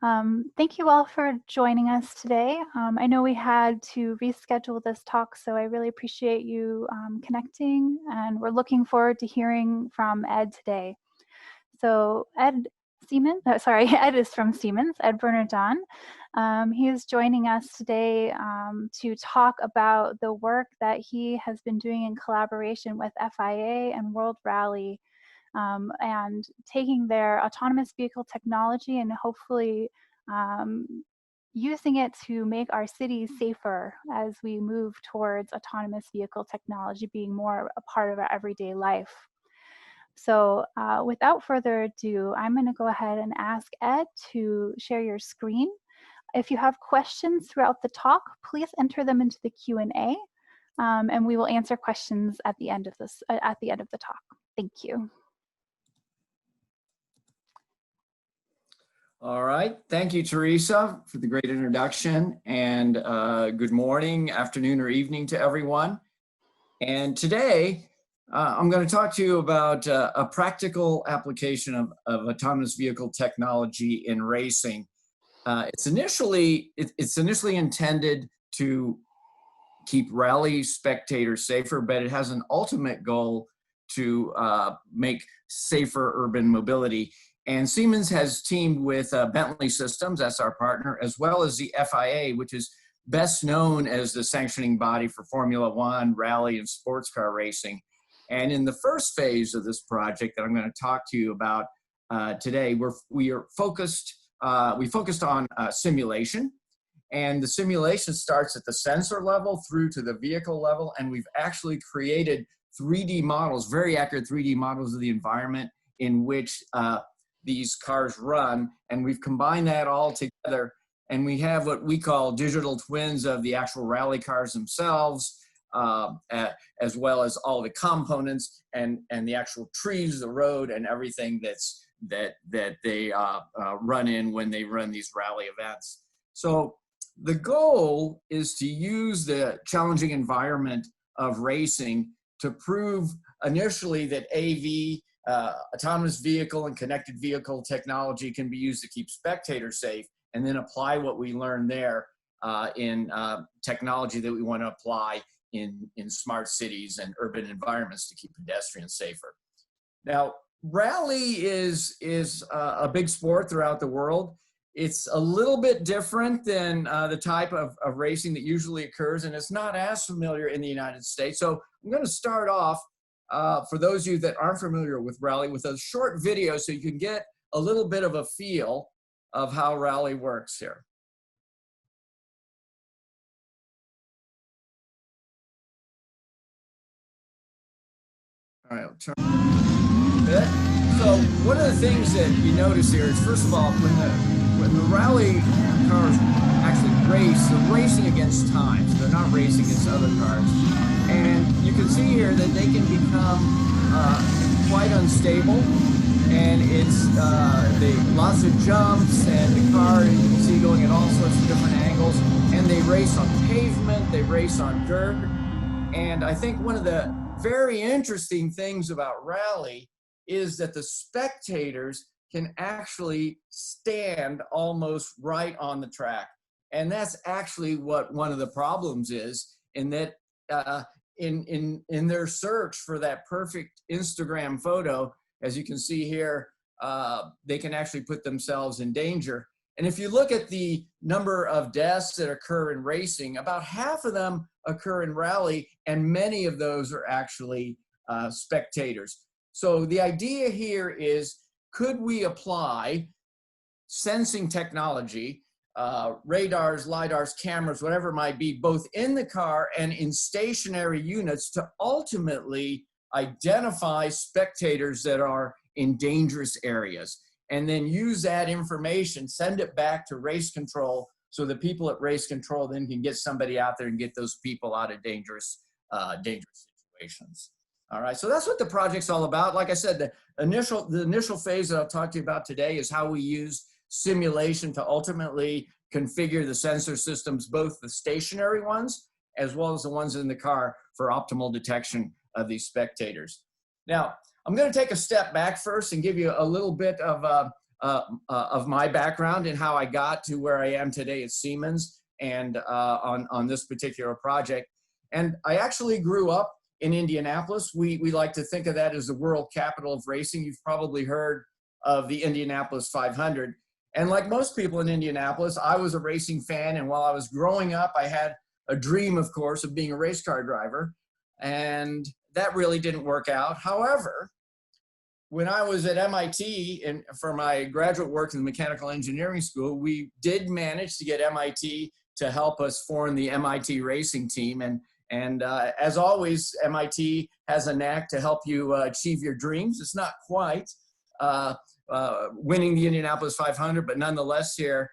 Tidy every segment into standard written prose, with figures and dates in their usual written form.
Thank you all for joining us today. I know we had to reschedule this talk, so I really appreciate you connecting, and we're looking forward to hearing from Ed today. So Ed is from Siemens, Ed Bernardon. He is joining us today to talk about the work that he has been doing in collaboration with FIA and World Rally, and taking their autonomous vehicle technology and hopefully using it to make our cities safer as we move towards autonomous vehicle technology being more a part of our everyday life. So without further ado, I'm going to go ahead and ask Ed to share your screen. If you have questions throughout the talk, please enter them into the Q&A, and we will answer questions at the end of the talk. Thank you. All right, thank you, Teresa, for the great introduction, and good morning, afternoon, or evening to everyone. And today, I'm going to talk to you about a practical application of autonomous vehicle technology in racing. It's initially intended to keep rally spectators safer, but it has an ultimate goal to make safer urban mobility. And Siemens has teamed with Bentley Systems, that's our partner, as well as the FIA, which is best known as the sanctioning body for Formula One, rally, and sports car racing. And in the first phase of this project that I'm going to talk to you about today, we focused on simulation. And the simulation starts at the sensor level through to the vehicle level. And we've actually created 3D models, very accurate 3D models of the environment in which these cars run, and we've combined that all together, and we have what we call digital twins of the actual rally cars themselves, as well as all the components and the actual trees, the road, and everything that they run in when they run these rally events. So the goal is to use the challenging environment of racing to prove initially that AV, autonomous vehicle and connected vehicle technology can be used to keep spectators safe, and then apply what we learn there in technology that we want to apply in smart cities and urban environments to keep pedestrians safer. Now, rally is a big sport throughout the world. It's a little bit different than the type of racing that usually occurs, and it's not as familiar in the United States. So I'm going to start off, for those of you that aren't familiar with rally, with a short video so you can get a little bit of a feel of how rally works here. All right, I'll turn a bit. So one of the things that you notice here is, first of all, when the rally cars actually race, they're racing against time, so they're not racing against other cars. And you can see here that they can become quite unstable, and it's lots of jumps, and the car, you can see, going at all sorts of different angles, and they race on pavement, they race on dirt. And I think one of the very interesting things about rally is that the spectators can actually stand almost right on the track. And that's actually what one of the problems is, in that in their search for that perfect Instagram photo, as you can see here, they can actually put themselves in danger. And if you look at the number of deaths that occur in racing, about half of them occur in rally, and many of those are actually spectators. So the idea here is, could we apply sensing technology, radars, lidars, cameras, whatever it might be, both in the car and in stationary units, to ultimately identify spectators that are in dangerous areas, and then use that information, send it back to race control, so the people at race control then can get somebody out there and get those people out of dangerous situations. All right, so that's what the project's all about. Like I said, the initial phase that I'll talk to you about today is how we use simulation to ultimately configure the sensor systems, both the stationary ones as well as the ones in the car, for optimal detection of these spectators. Now, I'm going to take a step back first and give you a little bit of of my background and how I got to where I am today at Siemens and on this particular project. And I actually grew up in Indianapolis. We like to think of that as the world capital of racing. You've probably heard of the Indianapolis 500. And like most people in Indianapolis, I was a racing fan. And while I was growing up, I had a dream, of course, of being a race car driver. And that really didn't work out. However, when I was at MIT and for my graduate work in the mechanical engineering school, we did manage to get MIT to help us form the MIT racing team. And as always, MIT has a knack to help you achieve your dreams. It's not quite winning the Indianapolis 500, but nonetheless here,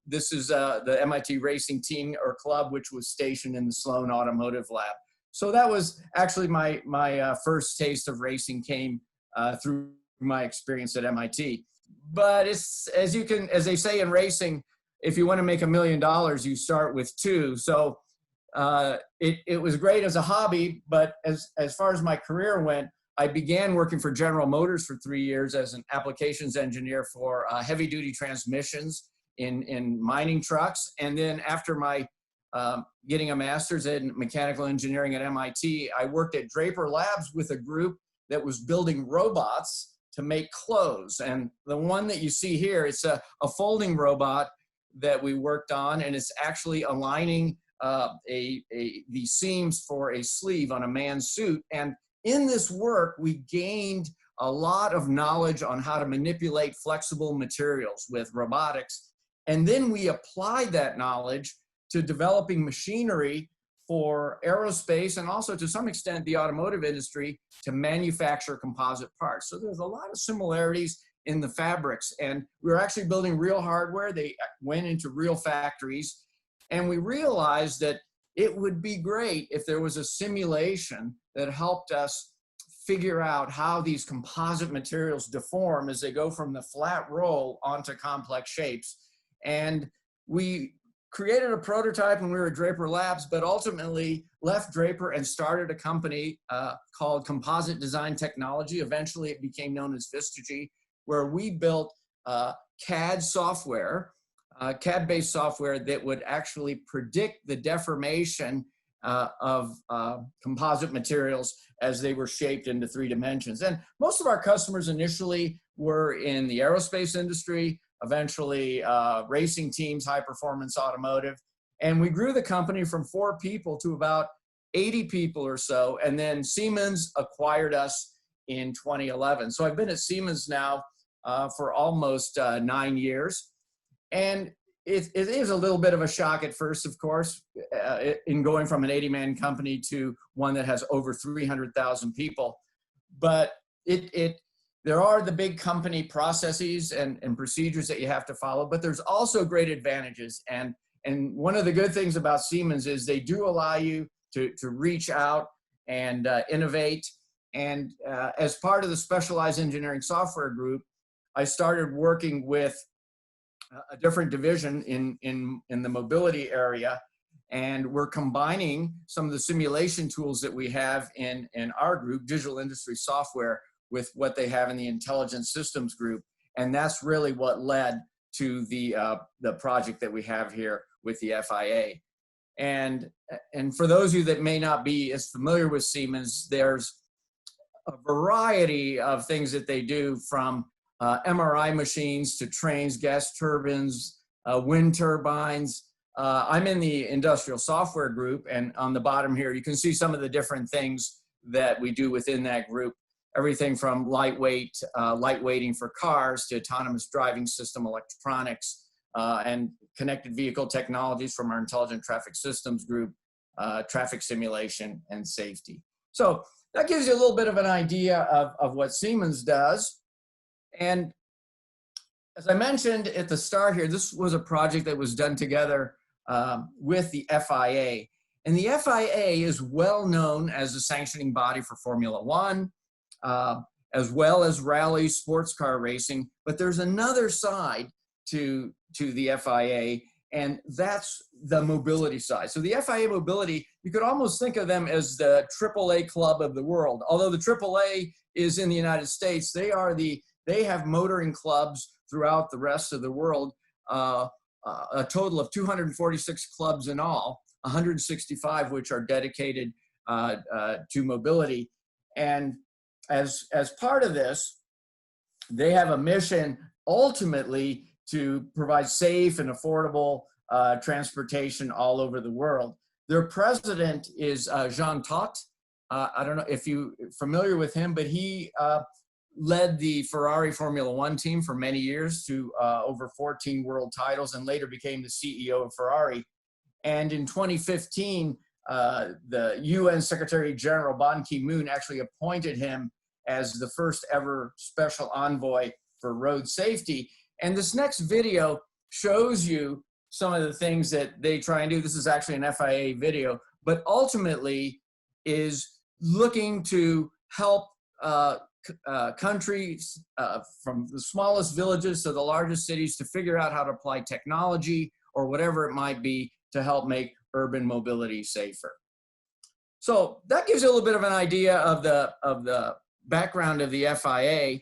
this is the MIT racing team or club, which was stationed in the Sloan Automotive Lab. So that was actually my first taste of racing came through my experience at MIT. But it's, as they say in racing, if you want to make $1 million, you start with 2. So it was great as a hobby, but as far as my career went, I began working for General Motors for 3 years as an applications engineer for heavy duty transmissions in mining trucks. And then after my getting a master's in mechanical engineering at MIT, I worked at Draper Labs with a group that was building robots to make clothes. And the one that you see here, it's a folding robot that we worked on, and it's actually aligning the seams for a sleeve on a man's suit. And in this work, we gained a lot of knowledge on how to manipulate flexible materials with robotics. And then we applied that knowledge to developing machinery for aerospace and also to some extent the automotive industry to manufacture composite parts. So there's a lot of similarities in the fabrics, and we were actually building real hardware. They went into real factories, and we realized that it would be great if there was a simulation that helped us figure out how these composite materials deform as they go from the flat roll onto complex shapes. And we created a prototype when we were at Draper Labs, but ultimately left Draper and started a company called Composite Design Technology. Eventually it became known as VISTAGY, where we built CAD software, CAD-based software that would actually predict the deformation of composite materials as they were shaped into 3 dimensions. And most of our customers initially were in the aerospace industry, eventually racing teams, high performance automotive. And we grew the company from 4 people to about 80 people or so. And then Siemens acquired us in 2011. So I've been at Siemens now for almost 9 years. And it is a little bit of a shock at first, of course, in going from an 80-man company to one that has over 300,000 people. But there are the big company processes and procedures that you have to follow, but there's also great advantages. And one of the good things about Siemens is they do allow you to reach out and innovate. And as part of the Specialized Engineering Software group, I started working with a different division in the mobility area. And we're combining some of the simulation tools that we have in our group, Digital Industry Software, with what they have in the Intelligent Systems group. And that's really what led to the project that we have here with the FIA. And for those of you that may not be as familiar with Siemens, there's a variety of things that they do, from MRI machines to trains, gas turbines, wind turbines. I'm in the industrial software group, and on the bottom here, you can see some of the different things that we do within that group. Everything from lightweighting for cars to autonomous driving system electronics and connected vehicle technologies from our Intelligent Traffic Systems group, traffic simulation and safety. So that gives you a little bit of an idea of what Siemens does. And as I mentioned at the start here, this was a project that was done together with the FIA. And the FIA is well known as the sanctioning body for Formula One, as well as rally sports car racing. But there's another side to the FIA, and that's the mobility side. So the FIA Mobility, you could almost think of them as the AAA club of the world. Although the AAA is in the United States, they are the they have motoring clubs throughout the rest of the world, a total of 246 clubs in all, 165 which are dedicated to mobility. And as part of this, they have a mission ultimately to provide safe and affordable transportation all over the world. Their president is Jean Todt. I don't know if you're familiar with him, but he led the Ferrari Formula One team for many years to over 14 world titles, and later became the CEO of Ferrari. And in 2015, the UN Secretary General Ban Ki-moon actually appointed him as the first ever special envoy for road safety. And this next video shows you some of the things that they try and do. This is actually an FIA video, but ultimately is looking to help countries from the smallest villages to the largest cities to figure out how to apply technology or whatever it might be to help make urban mobility safer. So that gives you a little bit of an idea of the background of the FIA.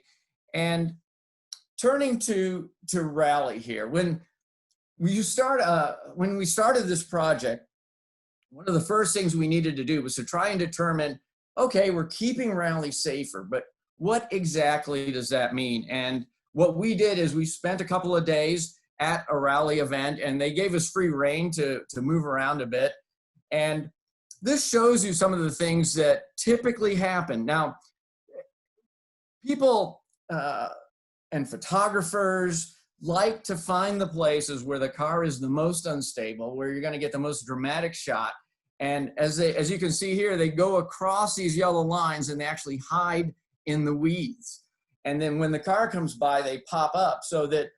And turning to rally here, when we started this project, one of the first things we needed to do was to try and determine, okay, we're keeping rally safer, but what exactly does that mean? And what we did is we spent a couple of days at a rally event, and they gave us free rein to move around a bit. And this shows you some of the things that typically happen. Now, people and photographers like to find the places where the car is the most unstable, where you're going to get the most dramatic shot. And as you can see here, they go across these yellow lines and they actually hide in the weeds. And then when the car comes by, they pop up, so that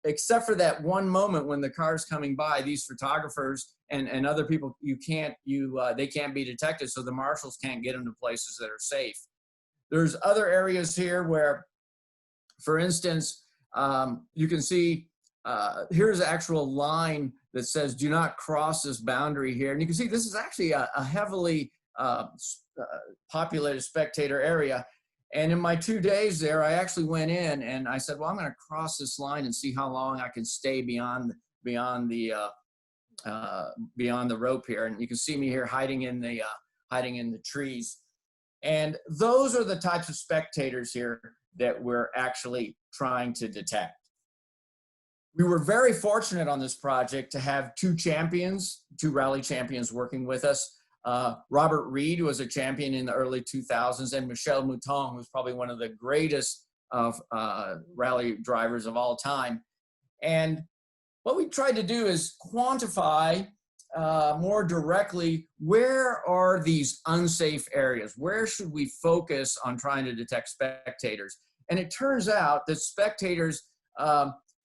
except for that one moment when the car's coming by, these photographers and other people, they can't be detected, so the marshals can't get them to places that are safe. There's other areas here where, for instance, you can see here's an actual line that says, do not cross this boundary here. And you can see this is actually a heavily populated spectator area. And in my 2 days there, I actually went in and I said, well, I'm going to cross this line and see how long I can stay beyond the rope here. And you can see me here hiding in the trees. And those are the types of spectators here that we're actually trying to detect. We were very fortunate on this project to have two rally champions working with us. Robert Reed, who was a champion in the early 2000s, and Michel Mouton, who was probably one of the greatest of rally drivers of all time. And what we tried to do is quantify more directly, where are these unsafe areas? Where should we focus on trying to detect spectators? And it turns out that spectators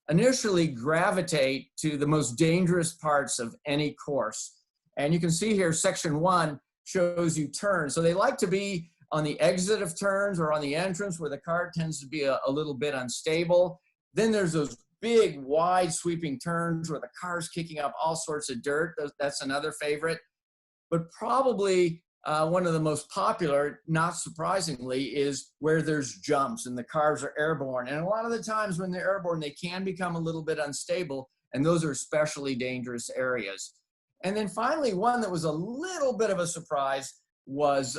initially gravitate to the most dangerous parts of any course. And you can see here, section 1 shows you turns. So they like to be on the exit of turns or on the entrance where the car tends to be a little bit unstable. Then there's those big, wide sweeping turns where the car's kicking up all sorts of dirt. That's another favorite. But probably one of the most popular, not surprisingly, is where there's jumps and the cars are airborne. And a lot of the times when they're airborne, they can become a little bit unstable, and those are especially dangerous areas. And then finally, one that was a little bit of a surprise was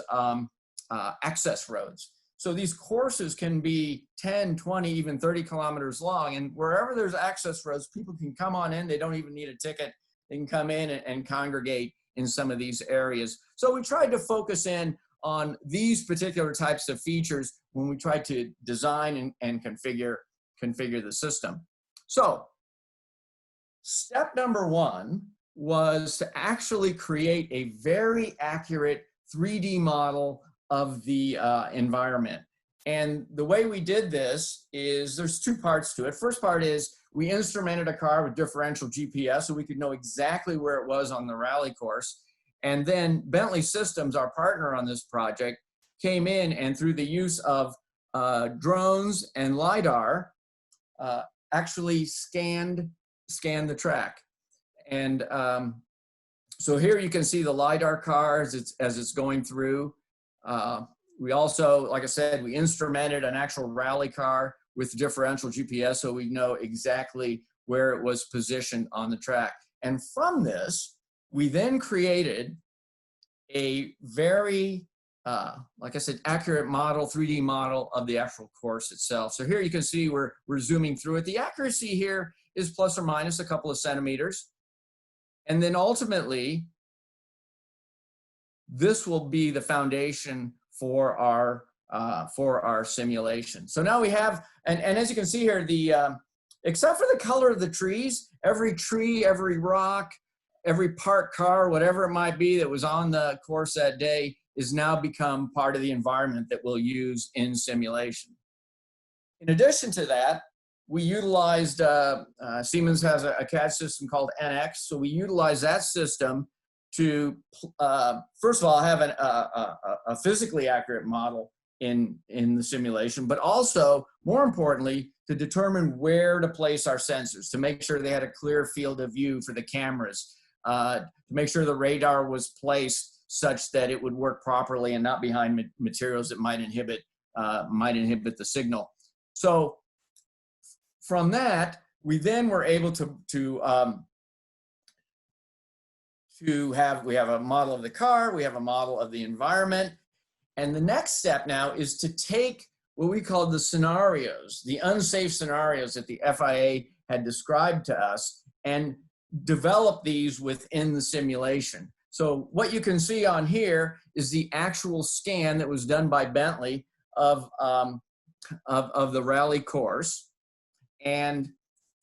access roads. So these courses can be 10, 20, even 30 kilometers long. And wherever there's access roads, people can come on in. They don't even need a ticket. They can come in and congregate in some of these areas. So we tried to focus in on these particular types of features when we tried to design and configure the system. So step number 1 was to actually create a very accurate 3D model of the environment. And the way we did this is there's 2 parts to it. First part is we instrumented a car with differential GPS so we could know exactly where it was on the rally course. And then Bentley Systems, our partner on this project, came in and through the use of drones and LiDAR, actually scanned the track. And so here you can see the LiDAR car as it's going through. We also, like I said, we instrumented an actual rally car with differential GPS so we know exactly where it was positioned on the track. And from this, we then created a very, like I said, accurate model, 3D model of the actual course itself. So here you can see we're zooming through it. The accuracy here is plus or minus a couple of centimeters. And then ultimately, this will be the foundation for our simulation. So now we have, and as you can see here, except for the color of the trees, every tree, every rock, every parked car, whatever it might be that was on the course that day is now become part of the environment that we'll use in simulation. In addition to that, we utilized, Siemens has a CAD system called NX, so we utilize that system to, first of all, have a physically accurate model in the simulation, but also, more importantly, to determine where to place our sensors, to make sure they had a clear field of view for the cameras, to make sure the radar was placed such that it would work properly and not behind materials that might inhibit the signal. So from that, we then were able we have a model of the car, we have a model of the environment, and the next step now is to take what we call the scenarios, the unsafe scenarios that the FIA had described to us, and develop these within the simulation. So what you can see on here is the actual scan that was done by Bentley of the rally course. And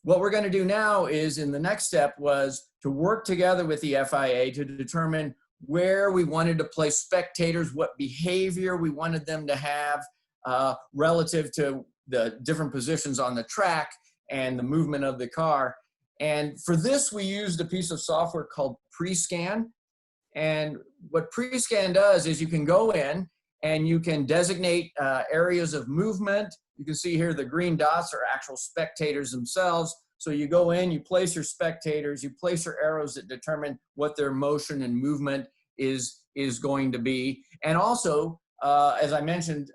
what we're going to do now is, in the next step, was to work together with the FIA to determine where we wanted to place spectators, what behavior we wanted them to have relative to the different positions on the track and the movement of the car. And for this, we used a piece of software called Pre-Scan. And what Pre-Scan does is you can go in and you can designate areas of movement. You can see here the green dots are actual spectators themselves. So you go in, you place your spectators, you place your arrows that determine what their motion and movement is going to be. And also, as I mentioned,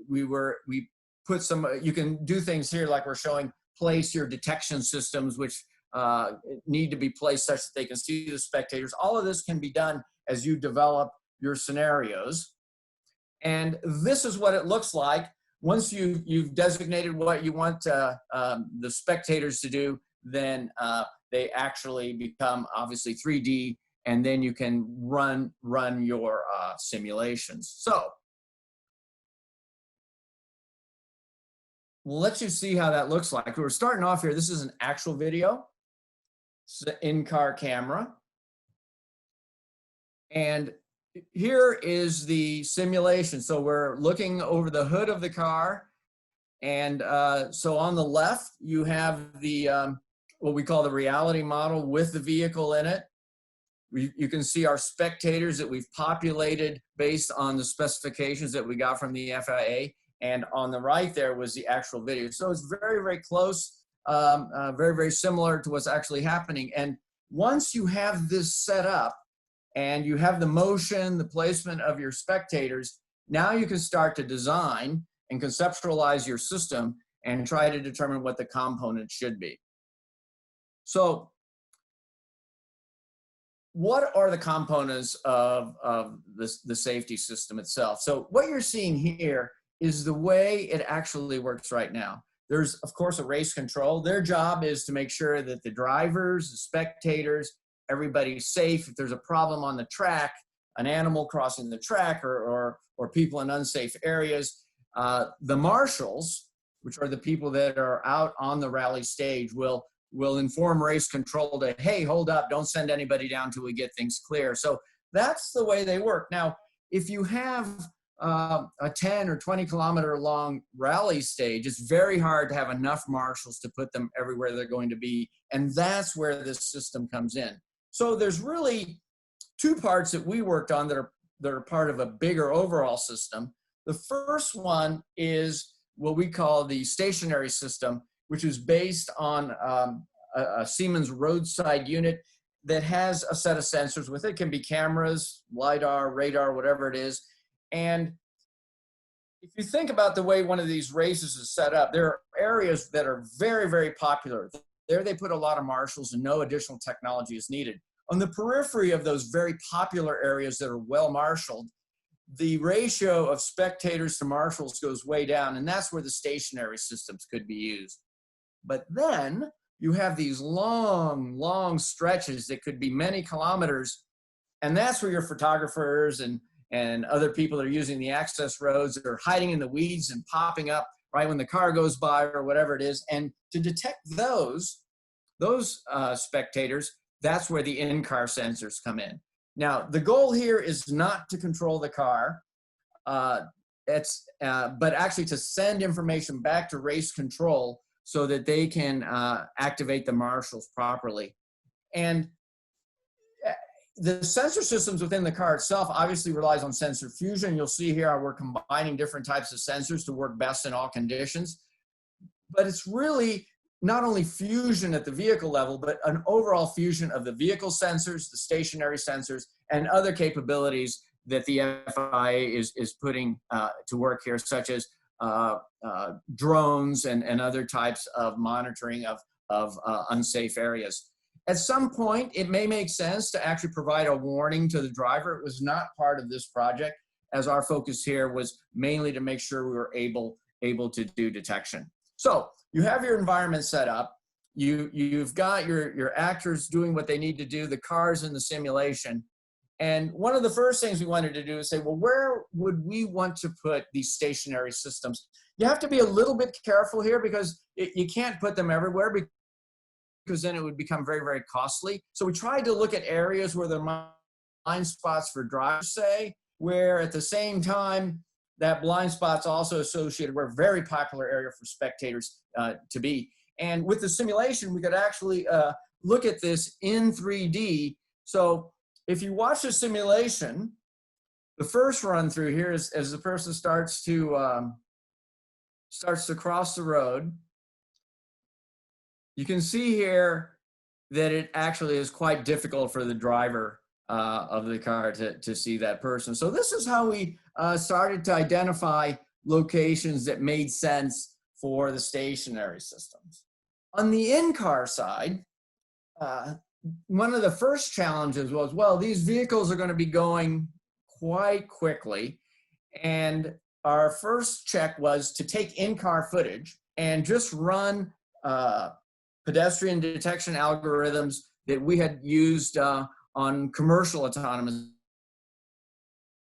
we put some, you can do things here like we're showing, place your detection systems, which need to be placed such that they can see the spectators. All of this can be done as you develop your scenarios. And this is what it looks like. Once you've designated what you want the spectators to do, then they actually become obviously 3D, and then you can run your simulations. So we'll let you see how that looks like. We're starting off here. This is an actual video. This is an in-car camera. And here is the simulation. So we're looking over the hood of the car. And so on the left, you have the, what we call the reality model with the vehicle in it. You can see our spectators that we've populated based on the specifications that we got from the FIA. And on the right there was the actual video. So it's very, very close, very, very similar to what's actually happening. And once you have this set up and you have the motion, the placement of your spectators, now you can start to design and conceptualize your system and try to determine what the components should be. So what are the components of the safety system itself? So what you're seeing here is the way it actually works right now. There's, of course, a race control. Their job is to make sure that the drivers, the spectators, everybody's safe. If there's a problem on the track, an animal crossing the track or people in unsafe areas, the marshals, which are the people that are out on the rally stage, will inform race control to, hey, hold up, don't send anybody down till we get things clear. So that's the way they work. Now, if you have a 10 or 20 kilometer long rally stage, it's very hard to have enough marshals to put them everywhere they're going to be. And that's where this system comes in. So there's really two parts that we worked on that are part of a bigger overall system. The first one is what we call the stationary system, which is based on a Siemens roadside unit that has a set of sensors with it. It can be cameras, LiDAR, radar, whatever it is. And if you think about the way one of these races is set up, there are areas that are very, very popular. There they put a lot of marshals and no additional technology is needed. On the periphery of those very popular areas that are well marshaled, the ratio of spectators to marshals goes way down, and that's where the stationary systems could be used. But then you have these long, long stretches that could be many kilometers, and that's where your photographers and other people that are using the access roads are hiding in the weeds and popping up right when the car goes by or whatever it is. And to detect those spectators, that's where the in-car sensors come in. Now, the goal here is not to control the car, but actually to send information back to race control so that they can activate the marshals properly. And the sensor systems within the car itself obviously relies on sensor fusion. You'll see here how we're combining different types of sensors to work best in all conditions. But it's really not only fusion at the vehicle level, but an overall fusion of the vehicle sensors, the stationary sensors, and other capabilities that the FIA is putting to work here, such as drones and other types of monitoring of unsafe areas. At some point, it may make sense to actually provide a warning to the driver. It was not part of this project, as our focus here was mainly to make sure we were able to do detection. So you have your environment set up. You've got your actors doing what they need to do, the cars in the simulation. And one of the first things we wanted to do is say, well, where would we want to put these stationary systems? You have to be a little bit careful here because you can't put them everywhere because then it would become very, very costly. So we tried to look at areas where there are blind spots for drivers, say, where at the same time, that blind spot's also associated with a very popular area for spectators to be. And with the simulation, we could actually look at this in 3D. So if you watch the simulation, the first run through here is as the person starts to cross the road, you can see here that it actually is quite difficult for the driver of the car to see that person. So this is how we started to identify locations that made sense for the stationary systems. On the in-car side, one of the first challenges was, well, these vehicles are going to be going quite quickly. And our first check was to take in-car footage and just run pedestrian detection algorithms that we had used on commercial autonomous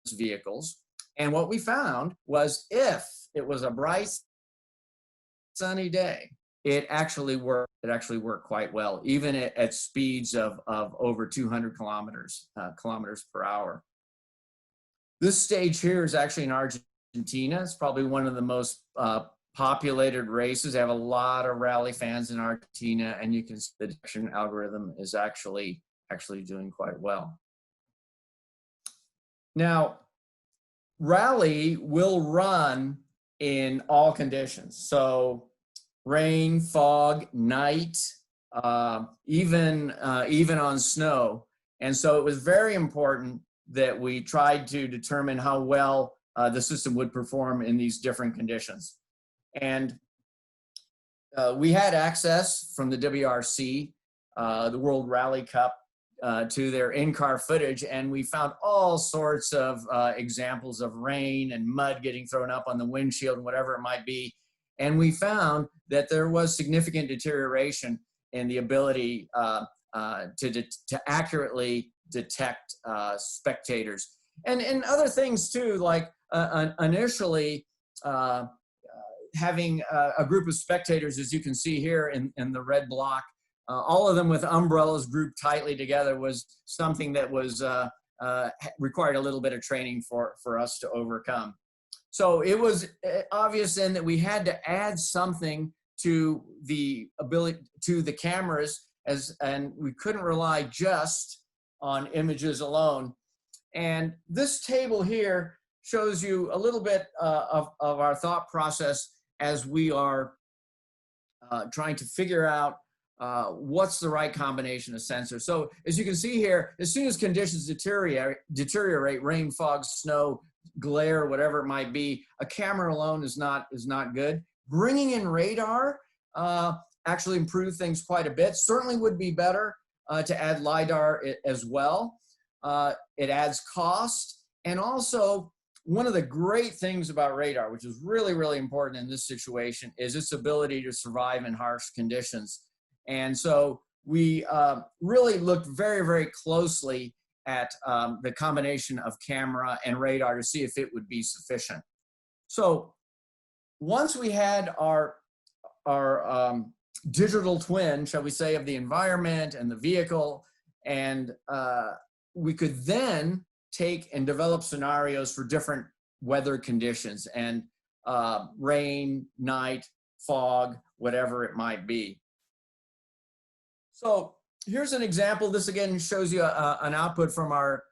vehicles. And what we found was if it was a bright, sunny day, it actually worked. It actually worked quite well, even at speeds of over 200 kilometers per hour. This stage here is actually in Argentina. It's probably one of the most populated races. They have a lot of rally fans in Argentina, and you can see the detection algorithm is actually doing quite well. Now, rally will run in all conditions. So rain, fog, night, even on snow. And so it was very important that we tried to determine how well the system would perform in these different conditions. And we had access from the WRC, the World Rally Cup, to their in-car footage, and we found all sorts of examples of rain and mud getting thrown up on the windshield and whatever it might be. And we found that there was significant deterioration in the ability to accurately detect spectators. And other things too, like initially having a group of spectators, as you can see here in the red block, all of them with umbrellas grouped tightly together was something that was required a little bit of training for us to overcome. So it was obvious then that we had to add something to the cameras, and we couldn't rely just on images alone. And this table here shows you a little bit of our thought process as we are trying to figure out what's the right combination of sensors. So as you can see here, as soon as conditions deteriorate, rain, fog, snow, glare, whatever it might be, a camera alone is not good. bringing in radar actually improved things quite a bit. Certainly would be better to add LiDAR as well. It adds cost, and also one of the great things about radar, which is really, really important in this situation, is its ability to survive in harsh conditions. And so we really looked very, very closely at the combination of camera and radar to see if it would be sufficient. So once we had our digital twin, shall we say, of the environment and the vehicle, and we could then take and develop scenarios for different weather conditions and rain, night, fog, whatever it might be. So here's an example. This again shows you an output from our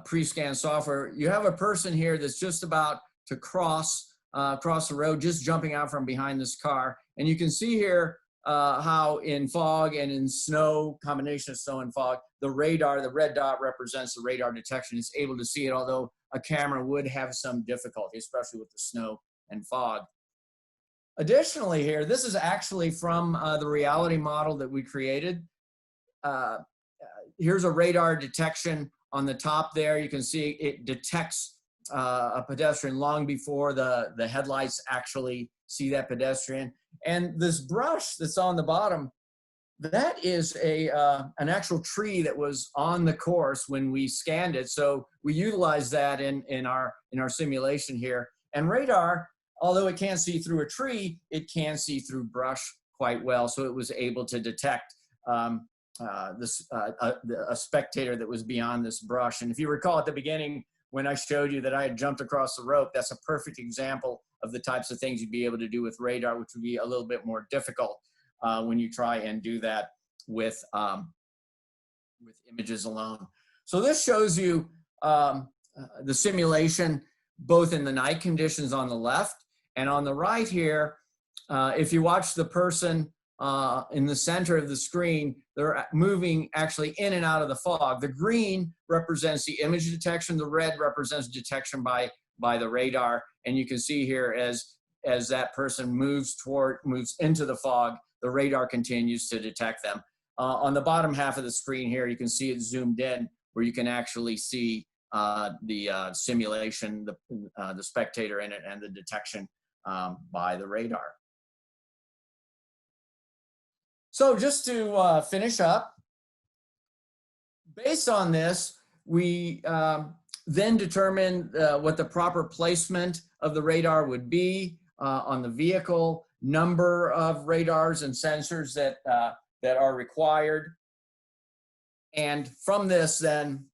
pre-scan software. You have a person here that's just about to cross the road, just jumping out from behind this car. And you can see here how in fog and in snow, combination of snow and fog, the radar, the red dot represents the radar detection. It's able to see it, although a camera would have some difficulty, especially with the snow and fog. Additionally here, this is actually from the reality model that we created. Here's a radar detection on the top there. You can see it detects a pedestrian long before the headlights actually see that pedestrian. And this brush that's on the bottom, that is an actual tree that was on the course when we scanned it. So we utilized that in our simulation here. And radar, although it can't see through a tree, it can see through brush quite well. So it was able to detect a spectator that was beyond this brush. And if you recall at the beginning, when I showed you that I had jumped across the rope, that's a perfect example of the types of things you'd be able to do with radar, which would be a little bit more difficult when you try and do that with images alone. So this shows you the simulation, both in the night conditions on the left, and on the right here, if you watch the person in the center of the screen, they're moving actually in and out of the fog. The green represents the image detection. The red represents detection by the radar. And you can see here as that person moves into the fog, the radar continues to detect them. On the bottom half of the screen here, you can see it zoomed in, where you can actually see the simulation, the spectator in it, and the detection by the radar. So just to finish up, based on this, we then determined what the proper placement of the radar would be on the vehicle, number of radars and sensors that are required. And from this then,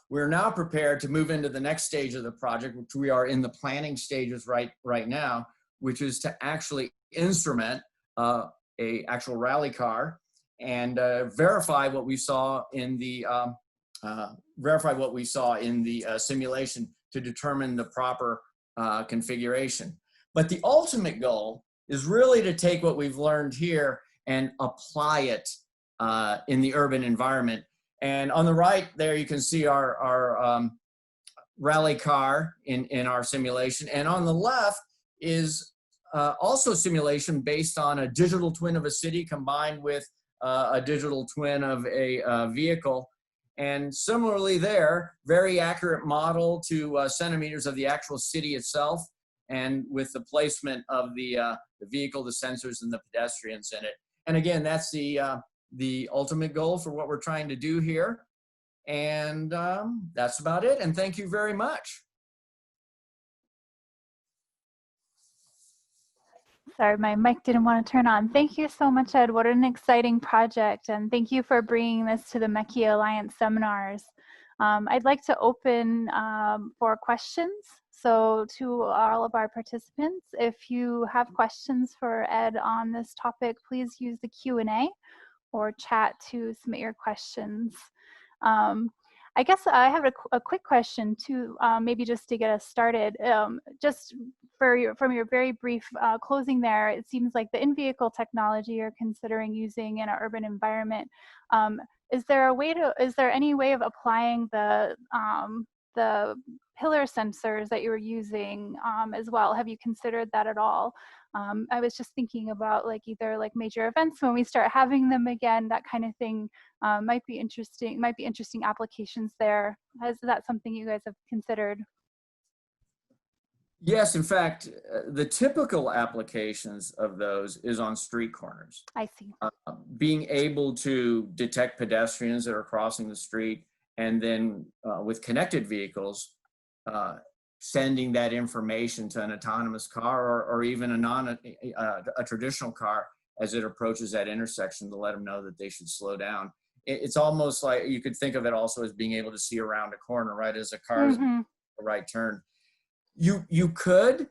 we're now prepared to move into the next stage of the project, which we are in the planning stages right now, which is to actually instrument a actual rally car and verify what we saw in the simulation to determine the proper configuration. But the ultimate goal is really to take what we've learned here and apply it in the urban environment. And on the right there, you can see our rally car in our simulation. And on the left is also simulation based on a digital twin of a city combined with a digital twin of a vehicle. And similarly there, very accurate model to centimeters of the actual city itself, and with the placement of the vehicle, the sensors, and the pedestrians in it. And again, that's the ultimate goal for what we're trying to do here. And that's about it. And thank you very much. Sorry, my mic didn't want to turn on. Thank you so much, Ed. What an exciting project. And thank you for bringing this to the MechE Alliance seminars. I'd like to open for questions. So to all of our participants, if you have questions for Ed on this topic, please use the Q&A or chat to submit your questions. I guess I have a quick question too, maybe just to get us started. Just from your very brief closing there, it seems like the in-vehicle technology you're considering using in an urban environment. Is there any way of applying the the pillar sensors that you were using as well. Have you considered that at all? I was just thinking about like either like major events when we start having them again, that kind of thing might be interesting applications there. Is that something you guys have considered? Yes, in fact, the typical applications of those is on street corners. I see. Being able to detect pedestrians that are crossing the street, and then with connected vehicles, sending that information to an autonomous car or even a traditional car as it approaches that intersection to let them know that they should slow down. It's almost like you could think of it also as being able to see around a corner, right, as a car is a right turn. You could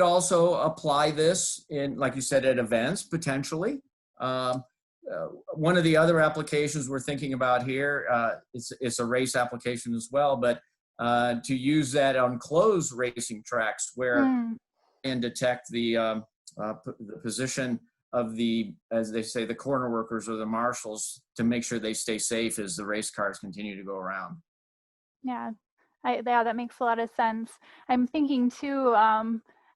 also apply this in, like you said, at events potentially. One of the other applications we're thinking about here, it's a race application as well, but to use that on closed racing tracks where and detect the position of the, as they say, the corner workers or the marshals to make sure they stay safe as the race cars continue to go around. Yeah. Yeah, that makes a lot of sense. I'm thinking too,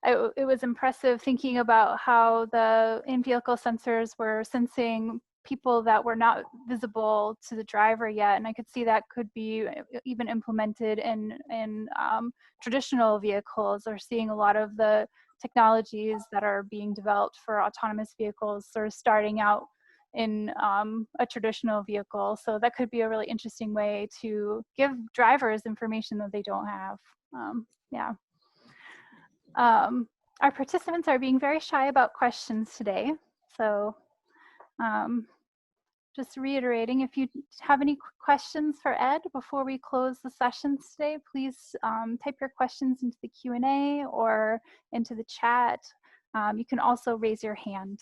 it was impressive thinking about how the in-vehicle sensors were sensing people that were not visible to the driver yet. And I could see that could be even implemented in traditional vehicles, or seeing a lot of the technologies that are being developed for autonomous vehicles sort of starting out in a traditional vehicle. So that could be a really interesting way to give drivers information that they don't have. Yeah. Our participants are being very shy about questions today. So just reiterating, if you have any questions for Ed before we close the sessions today, please type your questions into the Q&A or into the chat. You can also raise your hand.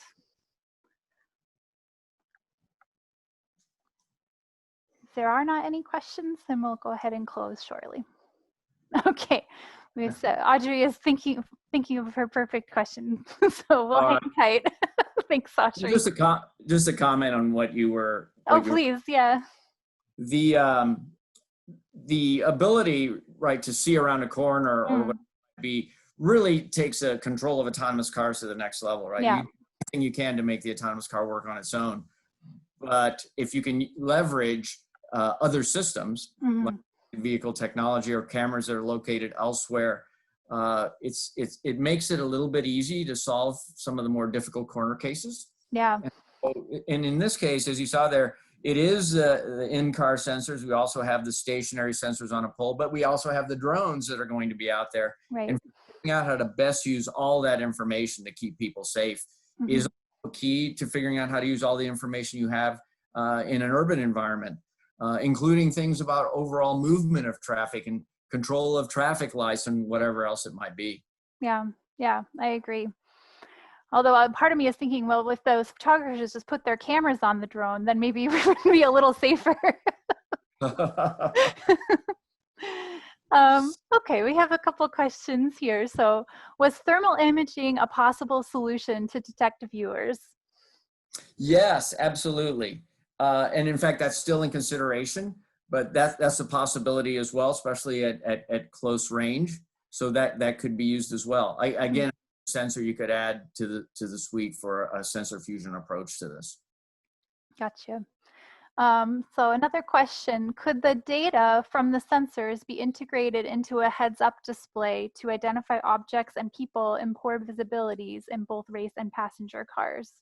If there are not any questions, then we'll go ahead and close shortly. Okay, so Audrey is thinking of her perfect question, so we'll hang tight. Thanks, Audrey. Just a comment on what you were. Please, yeah. The ability, right, to see around a corner or what be really takes a control of autonomous cars to the next level, right? Yeah. Anything you can to make the autonomous car work on its own. But if you can leverage other systems, like vehicle technology or cameras that are located elsewhere, it makes it a little bit easy to solve some of the more difficult corner cases. Yeah. And in this case, as you saw there, it is the in-car sensors. We also have the stationary sensors on a pole, but we also have the drones that are going to be out there. Right. And figuring out how to best use all that information to keep people safe is key to figuring out how to use all the information you have in an urban environment, including things about overall movement of traffic and control of traffic lights and whatever else it might be. Yeah, I agree. Although part of me is thinking, well, if those photographers just put their cameras on the drone, then maybe we would be a little safer. Okay, we have a couple questions here. So, was thermal imaging a possible solution to detect viewers? Yes, absolutely. And in fact, that's still in consideration, but that's a possibility as well, especially at close range. So that could be used as well. Again, sensor you could add to the suite for a sensor fusion approach to this. Gotcha. So another question, could the data from the sensors be integrated into a heads-up display to identify objects and people in poor visibilities in both race and passenger cars?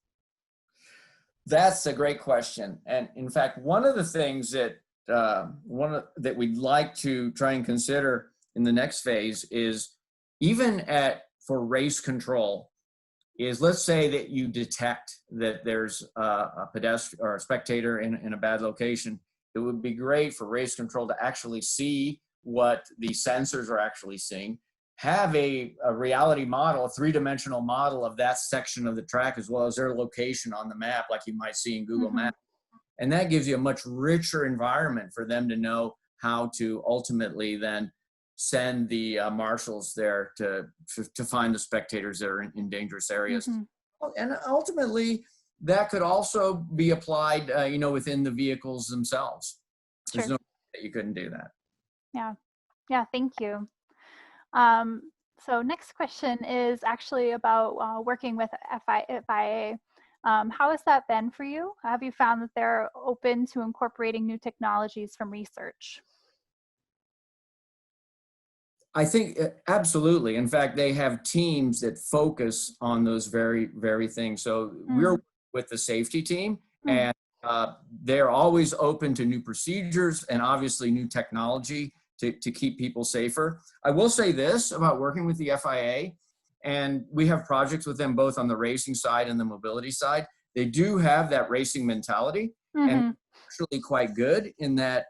That's a great question. And in fact, one of the things that that we'd like to try and consider in the next phase is even for race control is, let's say that you detect that there's a pedestrian or a spectator in a bad location. It would be great for race control to actually see what the sensors are actually seeing, have a reality model, a three-dimensional model of that section of the track as well as their location on the map, like you might see in Google Maps. And that gives you a much richer environment for them to know how to ultimately then send the marshals there to find the spectators that are in dangerous areas. And ultimately, that could also be applied, within the vehicles themselves. There's no that you couldn't do that. Yeah. Yeah. Thank you. Um, so next question is actually about working with FIA. How has that been for you? Have you found that they're open to incorporating new technologies from research? I think absolutely. In fact, they have teams that focus on those very things. So we're with the safety team, and they're always open to new procedures and obviously new technology to keep people safer. I will say this about working with the FIA, and we have projects with them both on the racing side and the mobility side. They do have that racing mentality, and actually quite good in that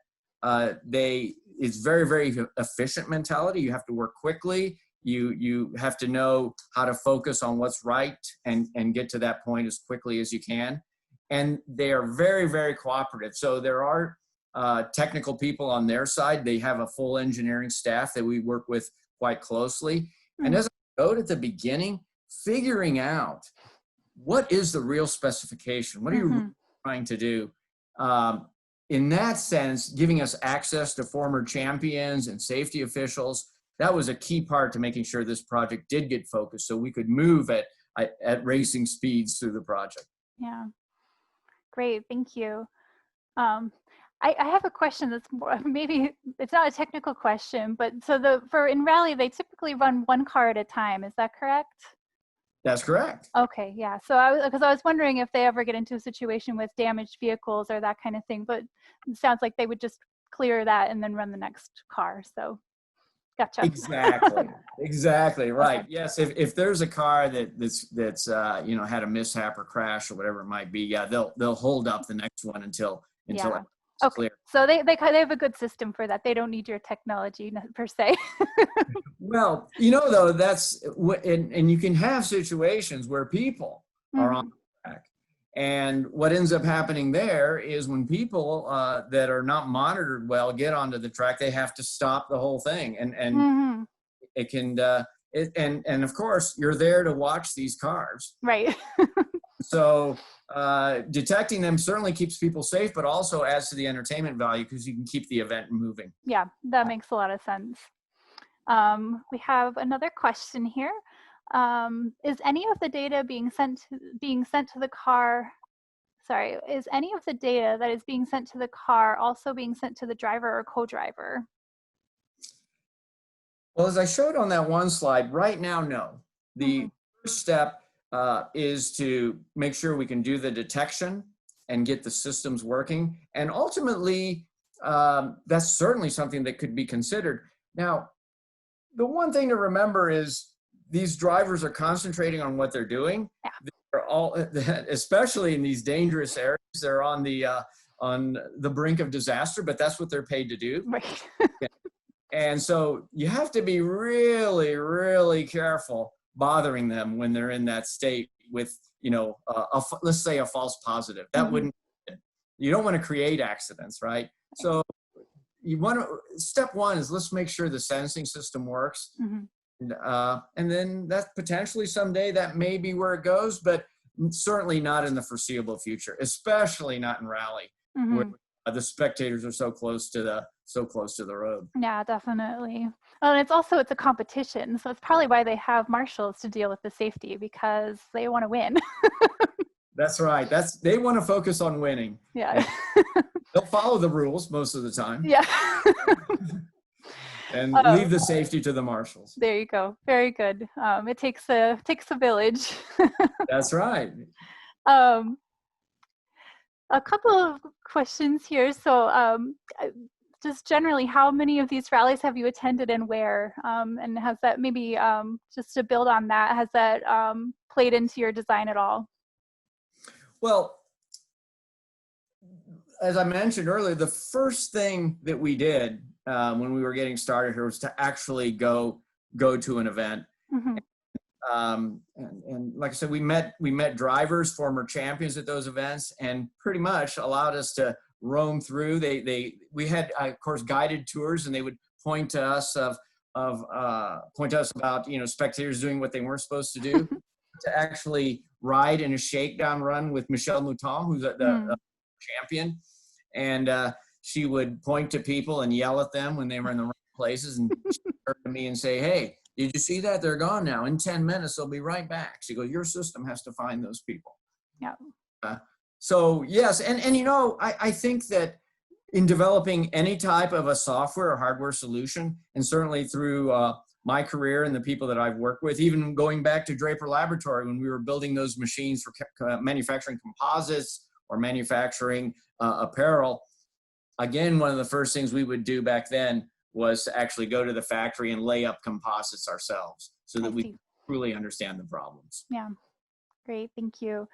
it's very efficient mentality. You have to work quickly. You have to know how to focus on what's right and get to that point as quickly as you can. And they are very cooperative. So there are technical people on their side. They have a full engineering staff that we work with quite closely. And as I wrote at the beginning, figuring out what is the real specification? What are you really trying to do? In that sense, giving us access to former champions and safety officials, that was a key part to making sure this project did get focused so we could move at racing speeds through the project. Yeah, great, thank you. I have a question that's more, maybe it's not a technical question, but so in rally, they typically run one car at a time, is that correct? That's correct. Okay, yeah. So because I was wondering if they ever get into a situation with damaged vehicles or that kind of thing, but it sounds like they would just clear that and then run the next car. So, gotcha. Exactly right. Okay. Yes, if there's a car that's had a mishap or crash or whatever it might be, yeah, they'll hold up the next one until yeah. it's okay. clear. So they have a good system for that. They don't need your technology per se. Well, though, and you can have situations where people are on the track. And what ends up happening there is when people that are not monitored well get onto the track, they have to stop the whole thing. And it can, and of course, you're there to watch these cars. Right. So detecting them certainly keeps people safe, but also adds to the entertainment value because you can keep the event moving. Yeah, that makes a lot of sense. We have another question here. Is any of the data being sent to the car? Sorry, is any of the data that is being sent to the car also being sent to the driver or co-driver? Well, as I showed on that one slide, right now, no. The first step is to make sure we can do the detection and get the systems working. And ultimately, that's certainly something that could be considered. Now, the one thing to remember is these drivers are concentrating on what they're doing. Yeah. They're all, especially in these dangerous areas, they're on the brink of disaster, but that's what they're paid to do. Right. And so you have to be really careful bothering them when they're in that state with, let's say a false positive. That you don't want to create accidents, right? So step one is let's make sure the sensing system works. And then that potentially someday that may be where it goes, but certainly not in the foreseeable future, especially not in rally, where the spectators are so close to the road. Yeah, definitely. Well, and it's a competition, so it's probably why they have marshals to deal with the safety, because they want to win. That's right. They want to focus on winning. Yeah. They'll follow the rules most of the time. Yeah. And leave the safety to the marshals. There you go. Very good. It takes a village. That's right. A couple of questions here. So just generally, how many of these rallies have you attended and where? And has that maybe, just to build on that, has that played into your design at all? Well, as I mentioned earlier, the first thing that we did when we were getting started here was to actually go to an event. And like I said, we met drivers, former champions at those events, and pretty much allowed us to roam through. We had, of course, guided tours, and they would point to us about spectators doing what they weren't supposed to do. To actually ride in a shakedown run with Michel Mouton, who's the champion, and she would point to people and yell at them when they were in the wrong places, and she'd turn to me and say, "Hey, did you see that? They're gone now. In 10 minutes, they'll be right back." She goes, "Your system has to find those people." Yeah. So yes, and you know, I think that in developing any type of a software or hardware solution, and certainly through my career and the people that I've worked with, even going back to Draper Laboratory when we were building those machines for manufacturing composites or manufacturing apparel, again, one of the first things we would do back then was to actually go to the factory and lay up composites ourselves so that we truly understand the problems. Yeah, great, thank you.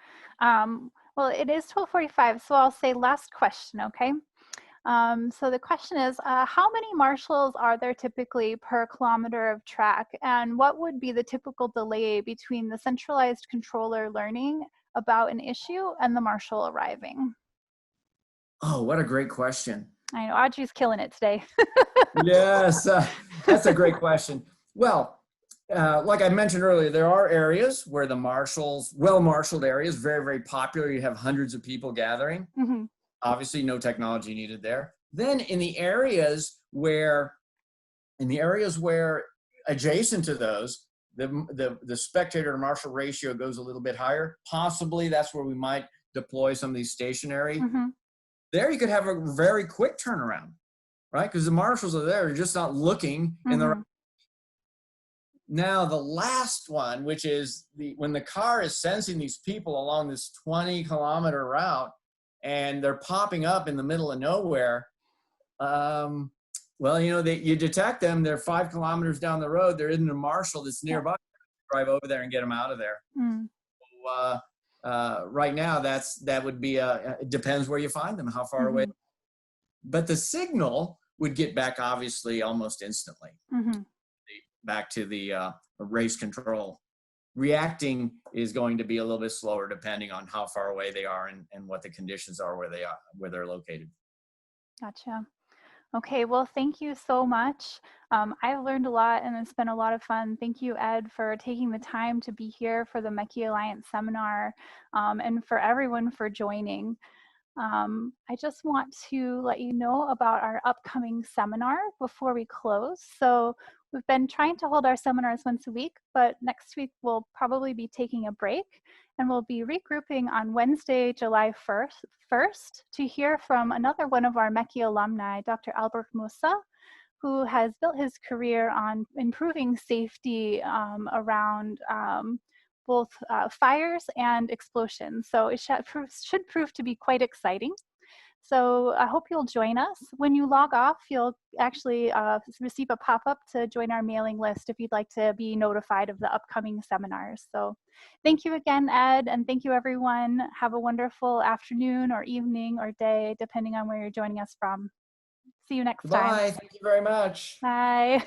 Well, it is 12:45, so I'll say last question, okay? So the question is, how many marshals are there typically per kilometer of track? And what would be the typical delay between the centralized controller learning about an issue and the marshal arriving? Oh, what a great question. I know Audrey's killing it today. Yes, that's a great question. Well, like I mentioned earlier, there are areas where the marshals, well-marshaled areas, very, very popular. You have hundreds of people gathering. Mm-hmm. Obviously, no technology needed there. Then in the areas where adjacent to those, the spectator to marshal ratio goes a little bit higher. Possibly that's where we might deploy some of these stationary. Mm-hmm. There you could have a very quick turnaround, right? Because the marshals are there, just not looking in the right. Now the last one, which is when the car is sensing these people along this 20-kilometer route, and they're popping up in the middle of nowhere. Well, you know, you detect them. They're 5 kilometers down the road. There isn't a marshal that's nearby. Drive over there and get them out of there. So, right now, that would be it depends where you find them, how far away. But the signal would get back, obviously, almost instantly. Back to the race control. Reacting is going to be a little bit slower depending on how far away they are and what the conditions are where they're located. Gotcha. Okay, well, thank you so much. I've learned a lot and it's been a lot of fun. Thank you, Ed, for taking the time to be here for the MechE Alliance seminar, and for everyone for joining. I just want to let you know about our upcoming seminar before we close. So we've been trying to hold our seminars once a week, but next week we'll probably be taking a break and we'll be regrouping on Wednesday, July 1st to hear from another one of our MechE alumni, Dr. Albert Musa, who has built his career on improving safety around both fires and explosions. So it should prove to be quite exciting. So I hope you'll join us. When you log off, you'll actually receive a pop-up to join our mailing list if you'd like to be notified of the upcoming seminars. So thank you again, Ed, and thank you, everyone. Have a wonderful afternoon or evening or day, depending on where you're joining us from. See you next time. Bye. Thank you very much. Bye.